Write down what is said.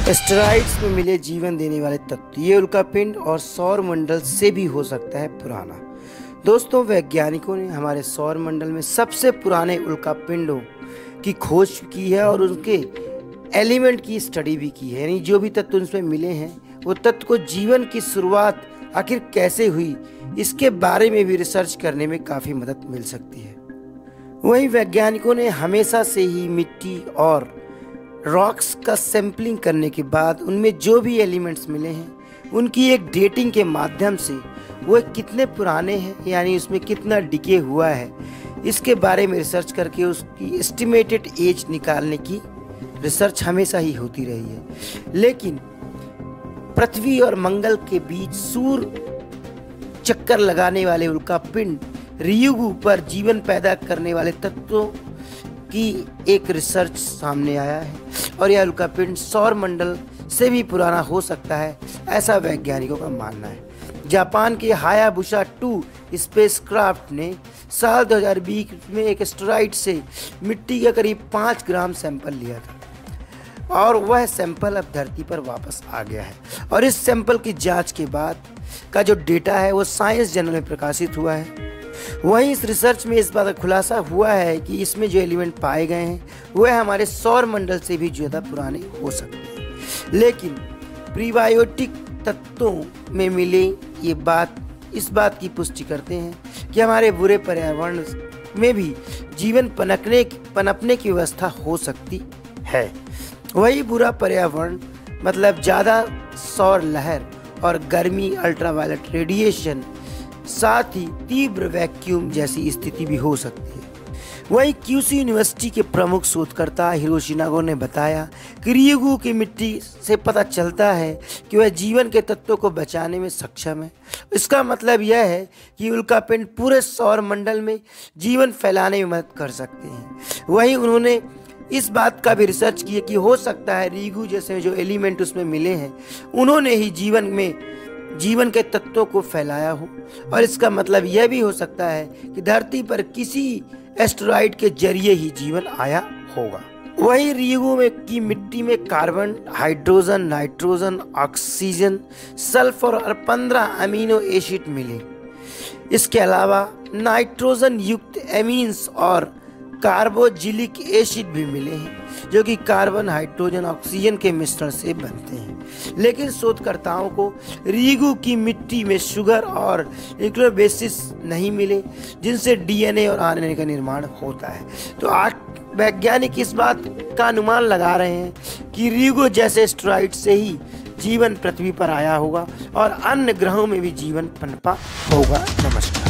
Asteroids में मिले जीवन देने वाले तत्व, ये उल्कापिंड और सौर मंडल से भी हो सकता है पुराना। दोस्तों, वैज्ञानिकों ने हमारे सौर मंडल में सबसे पुराने उल्कापिंडों की खोज की है और उनके एलिमेंट की स्टडी भी की है, यानी जो भी तत्व उसमें मिले हैं वो तत्व को जीवन की शुरुआत आखिर कैसे हुई, इसके बारे में भी रिसर्च करने में काफ़ी मदद मिल सकती है। वहीं वैज्ञानिकों ने हमेशा से ही मिट्टी और रॉक्स का सैंपलिंग करने के बाद उनमें जो भी एलिमेंट्स मिले हैं उनकी एक डेटिंग के माध्यम से वो कितने पुराने हैं, यानी उसमें कितना डिके हुआ है, इसके बारे में रिसर्च करके उसकी एस्टिमेटेड एज निकालने की रिसर्च हमेशा ही होती रही है। लेकिन पृथ्वी और मंगल के बीच सूर्य चक्कर लगाने वाले उल्कापिंड रियुगु पर जीवन पैदा करने वाले तत्वों की एक रिसर्च सामने आया है और यह उल्कापिंड सौर मंडल से भी पुराना हो सकता है, ऐसा वैज्ञानिकों का मानना है। जापान के हायाबुसा 2 स्पेसक्राफ्ट ने साल 2020 में एक एस्टेरॉइड से मिट्टी का करीब 5 ग्राम सैंपल लिया था और वह सैंपल अब धरती पर वापस आ गया है और इस सैंपल की जांच के बाद का जो डेटा है वो साइंस जर्नल में प्रकाशित हुआ है। वहीं इस रिसर्च में इस बात का खुलासा हुआ है कि इसमें जो एलिमेंट पाए गए हैं वह हमारे सौर मंडल से भी ज़्यादा पुराने हो सकते हैं। लेकिन प्रीबायोटिक तत्वों में मिले इस बात की पुष्टि करते हैं कि हमारे बुरे पर्यावरण में भी जीवन पनपने की व्यवस्था हो सकती है। वही बुरा पर्यावरण मतलब ज़्यादा सौर लहर और गर्मी, अल्ट्रावायलेट रेडिएशन, साथ ही तीव्र वैक्यूम जैसी स्थिति भी हो सकती है। वहीं क्यूसी यूनिवर्सिटी के प्रमुख शोधकर्ता हिरोशी नागो ने बताया कि रियुगु की मिट्टी से पता चलता है कि वह जीवन के तत्वों को बचाने में सक्षम है। इसका मतलब यह है कि उल्कापिंड पूरे सौर मंडल में जीवन फैलाने में मदद कर सकते हैं। वहीं उन्होंने इस बात का भी रिसर्च किया कि हो सकता है रियुगु जैसे जो एलिमेंट उसमें मिले हैं उन्होंने ही जीवन के तत्वों को फैलाया हो और इसका मतलब यह भी हो सकता है कि धरती पर किसी एस्टेरॉइड के जरिए ही जीवन आया होगा। वहीं रियुगु की मिट्टी में carbon, hydrogen, nitrogen, oxygen, sulphur और 15 अमीनो एसिड मिले। इसके अलावा नाइट्रोजन युक्त एमीन्स और कार्बोजिलिक एसिड भी मिले हैं जो कि कार्बन, हाइड्रोजन, ऑक्सीजन के मिश्रण से बनते हैं। लेकिन शोधकर्ताओं को रियुगु की मिट्टी में शुगर और न्यूक्लियोबेसिस नहीं मिले जिनसे डीएनए और आरएनए का निर्माण होता है। तो आज वैज्ञानिक इस बात का अनुमान लगा रहे हैं कि रियुगु जैसे एस्टेरॉइड से ही जीवन पृथ्वी पर आया होगा और अन्य ग्रहों में भी जीवन पनपा होगा। नमस्कार।